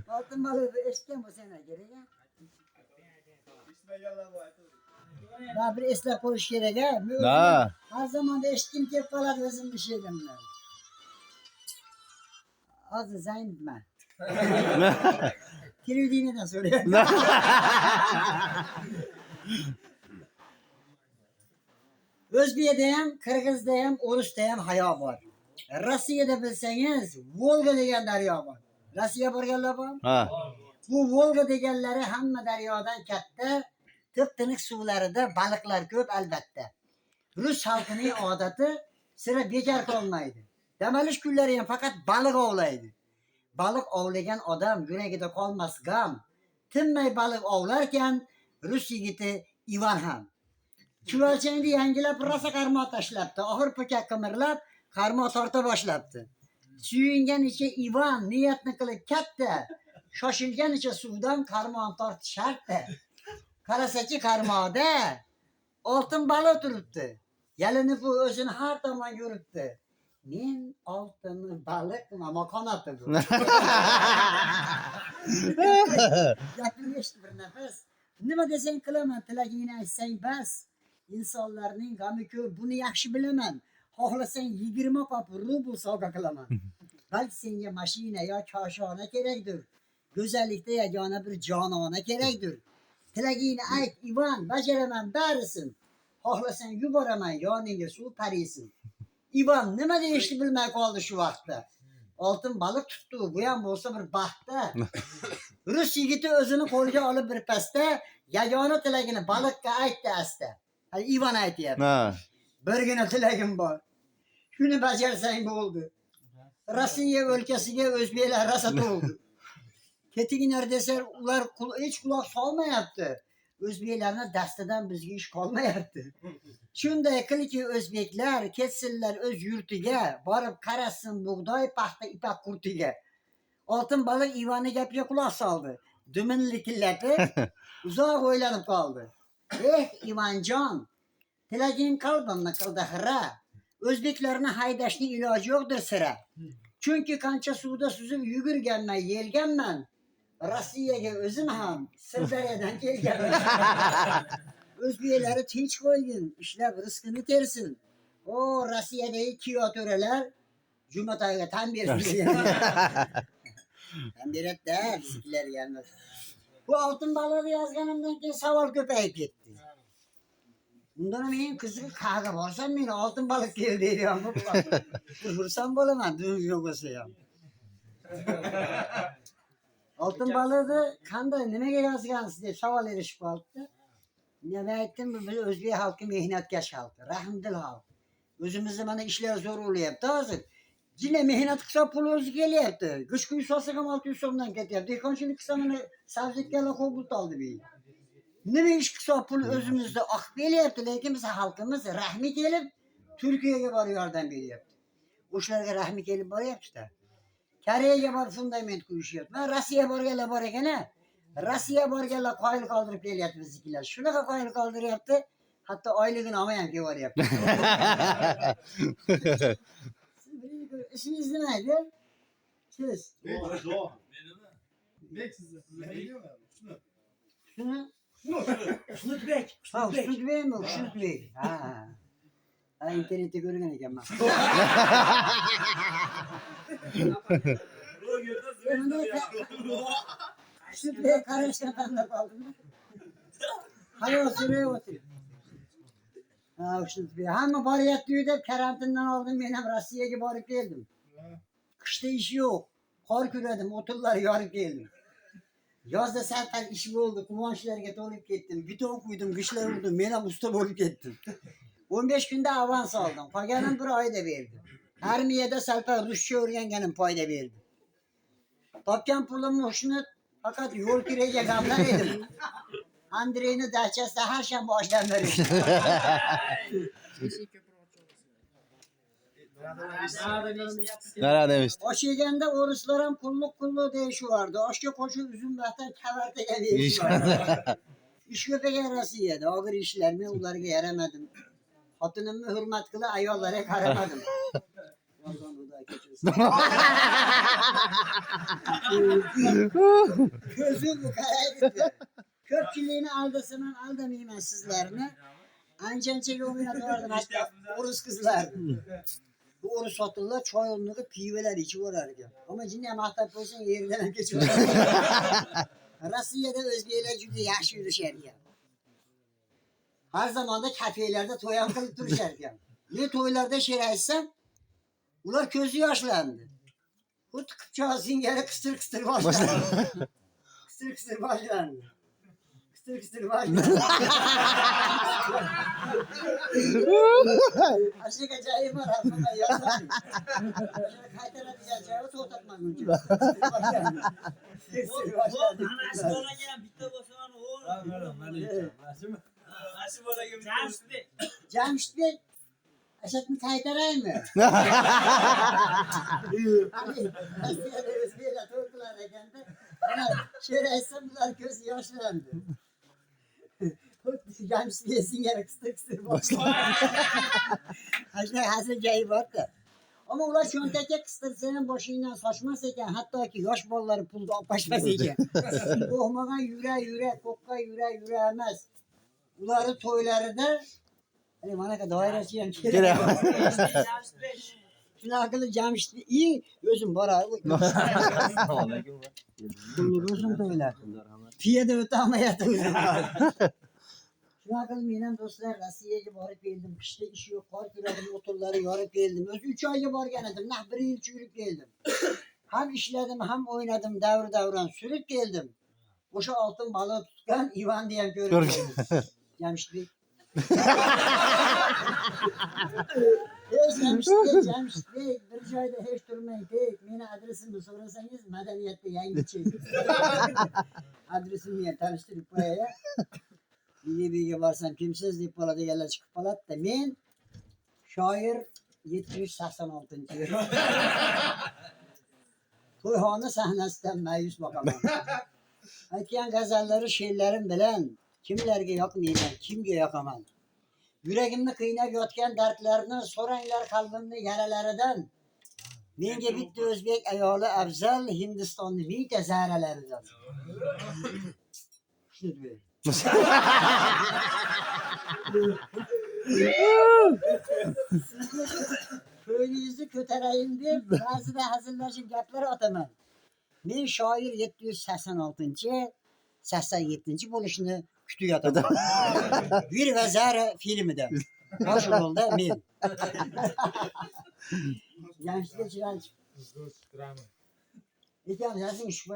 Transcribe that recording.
Altın balığı eşken bu sene gerek ya. Daha bir esnaf konuş gerek ya. Ha. Her zaman da eşkin kep kalar özüm bir şey demler. Azı zayn ben. Kirüdüğünü de söylüyor. Özbeki'deyim, Kırgız'dayım, Urus'tayım haya var. Rusya'da bilseniz Volga degen daryo var. Rusya borganlar var. Ha. Bu Volga degenleri hamma daryodan katta, tıp-tiniq suvlarida balıklar ko'p albatta. Rus halkının odati sira bekar qolmaydi. Dam olish kunlari ham faqat baliq ovlaydi. Baliq ovlagan odam yuragida qolmas gam. Tinmay baliq ovlarkan Rus yigiti Ivan ham. Chuvalchangni yangilab rosa qarmoq tashlabdi. Oxir po'kak qimirlab qarmoq torta boshlabdi. Suyunganicha Ivan niyatni qilib katta. Shoshilganicha suvdan qarmoq tortishardi. Qarasachi qarmoqda oltin baliq turibdi. Yalinib u o'zini har tomon yuribdi. Men oltin baliqman, qanoti bu. Gapini eshitib bir nafas. Nima desang qilaman, tilagingni aytsang bas. İnsanlarning g'ami ko'p, buni yaxshi bilaman. Xohlasang 20 qop rubl sovg'a qilaman. Balki senga mashina yo koshona kerakdir. Go'zallikda yagona bir jonona kerakdir. Tilagingni ayt, Ivan, bajaraman barisin. Xohlasang yuboraman yoningga suv parisin. Ivan nima deyishni bilmay qoldi shu vaqtda. Oltin baliq tutdi, bu ham bo'lsa bir baxtda. Rus yigiti o'zini qo'lga olib bir pasta yagona tilagini baliqqa aytdi asta. Hadi Ivan aytyapti. Ha. Birgina tilagim bor. Shuni bajarsang bo'ldi. Rossiya o'lkasiga o'zbeklar rosa to'ldi. Ketinglar desa ular hech quloq solmayapti. O'zbeklarning dastidan bizga ish qolmayapti. Shunday qilki o'zbeklar ketsinlar o'z yurtiga, borib qarasin bug'doy, paxta, ipak qurtiga. Oltin baliq Ivanni gapiga quloq soldi. Duminni likillatib, uzoq o'ylanib qoldi. Ivanjon, tilaging qalbimni qildi xira. O'zbeklarni haydashning iloji yo'qdir sira. Chunki qancha suvda suzib yugurganman, yelganman. Rossiyaga o'zim ham Sirdaryodan kelganman. O'zbeklari tinch qo'ygin, ishlab rizqini tersin. O Rossiyadagi kiyoto'ralar Jumatoyga tan bersin. Tan beradi-da, sizlar gelmez. Bu oltin baliqni yozganimdan keyin savol ko'payib ketdi. Bundan men qiziq qaga borsam meni oltin baliq keldi deyman. Xursand bo'laman, yo'q bo'lsa ham. Oltin baliqni qanday, nimaga yozgansiz deb savol berishib qoldi. Men aytdim, biz o'zbek xalqi mehnatkash xalq, rahmdil xalq. O'zimizda mana ishlar zo'r bo'lyapti hozir. Jina mehnat qilsa pul o'zi kelyapti. Go'sht kuy solsak ham 600 so'mdan ketyapti. Dehqonchilik qilsa mana sabzikala qo'bul oldi bu. Nima ish qilsa pul o'zimizda oqib kelyapti, lekin biz xalqimiz rahmi kelib Turkiyaga borib yordam beryapti. O'shalarga rahmi kelib boryapti-da. Koreyaga borib fundament qo'yishyapti. Men Rossiya borganlar bor ekan-a. Rossiya borganlar qoyil qoldirib kelyapti biznikilar. Shunaqa qoyil qoldiryapti, hatto oyligini olmay ham kelyapti. İşiniz neydi? Siz. Şunu? Şunutbek. Ha, Şunutbek mi? Şunutbek. Ha. Ha, internette görürken eken ben. Şunutbek karıştırdan da kaldım. Hayır, süreye otur. Ha, Şunutbek. Hamma boriyat deydi, karantindan aldım, men ham Rossiyaga borib keldim. Qishda ish yo'q. Qor ko'radim, o'tinlar yorib keldim. Yozda sal ish bo'ldi, quvonchlarga to'lib ketdim. Bidon quydim, qishlar urdim, men ham usta bo'lib ketdim. 15 kunda avans oldim. Qolganim bir oyda berdim. Armiyada salpa ruscha o'rganganim foyda berdi. Topgan pulimni shuni faqat yo'l kiraga g'amlar edim. Andreyni dachasida har shanba oshdan berishdi. Nara demişti? Osh yeganda o'rislar ham qulluq deyishardi. Oshga qo'shib uzum vaqtdan kavartaga deyishardi. Ish ko'p ekan Rossiyada, og'ir ishlar, men ularga yaramadim. Xotinimni hurmat qilib, ayollarga qaramadim. Gözüm bu karaydı. Köpçülüğünü aldasının aldamayayım sizlerini. Ancançeli oynatıvardım hatta Orus kızlar. Bu Orus oturlar çoğunluğu piveler içi varardı. Ama cinne mahtap olsun yerinden geçiyor. Rusya'da özbeyler cüde yaşı yürüşerken. Her zaman da kafelerde toyan kılıp duruşarken. Ne toylarda şerefsem, ular közü yaşlandı. Bu tıkıpçağızın yere kıstır kıstır başlandı. Kıstır kıstır başlandı. Kıstır kıstır başlandı. Aşık acayip var aklımda yazarım. Kaytara diyeceği soğutatmak mümkün. Kıstır başlandı. Kıstır başlandı. Anası bana gelen bitti boşanan oğlum. Anası bana gelen Cemşit Bey, Aşık mı kaytarayım mı? Hani Asya'da özbeyle torkular ekende. Ama şöyle etsem bunlar gözü yaşlandı. Cemşit Bey'sin yere kıstır kıstır başladı. Aşık hazır cayı var da. Ama ular şönteke kıstır senin başıyla saçmaz eken hatta ki yaş bolları pulda başmaz eken. Doğmadan yüre kokka yüremez. Uları toyları da hani bana kadar dairesi yani. Şimdi akıllı Cemşit iyi gözüm bara. Gözüm toylar. Fiye de öte ama yatırım. Şimdi akıllı benim dostlar Rusya'ya varıp geldim. Kışta işi yok. Kar kıradım oturları yarıp geldim. Öz 3 ayda var geldim. Nah bir yıl çürüp geldim. Hem işledim hem oynadım devran sürüp geldim. Boşa altın balığı tutkan İvan diyen görüyorum. Cemşit Bey. Cemşit Bey bir şeyde hiç durmayın. Beni adresimi sorarsanız medeniyette yayın çekin. Adresimi tanıştırıp buraya. Bir varsam kimsiz deyip palada yerler çıkıp palat da men şair 786. Toyhane sahnesinden məyus bakamam. Aytgan gazalları şiirlerim bilen kimlerge yakmayacağım, kimge yakamam. Yüreğimni kıynap yotgan dertlerini soranglar kalbimni yaralaridan. Menga bitta o'zbek ayoli afzal, Hindistonni mingta zaralaridan. Shunday. Köyünüzü kötereyim deb ba'zida hazillashib gaplar otaman. Men shoir 786 87 bo'lishini kutib yotaman. Bir va zara filmida bosh rolda men. Yaxshi chiroyli. Ekan yazing shu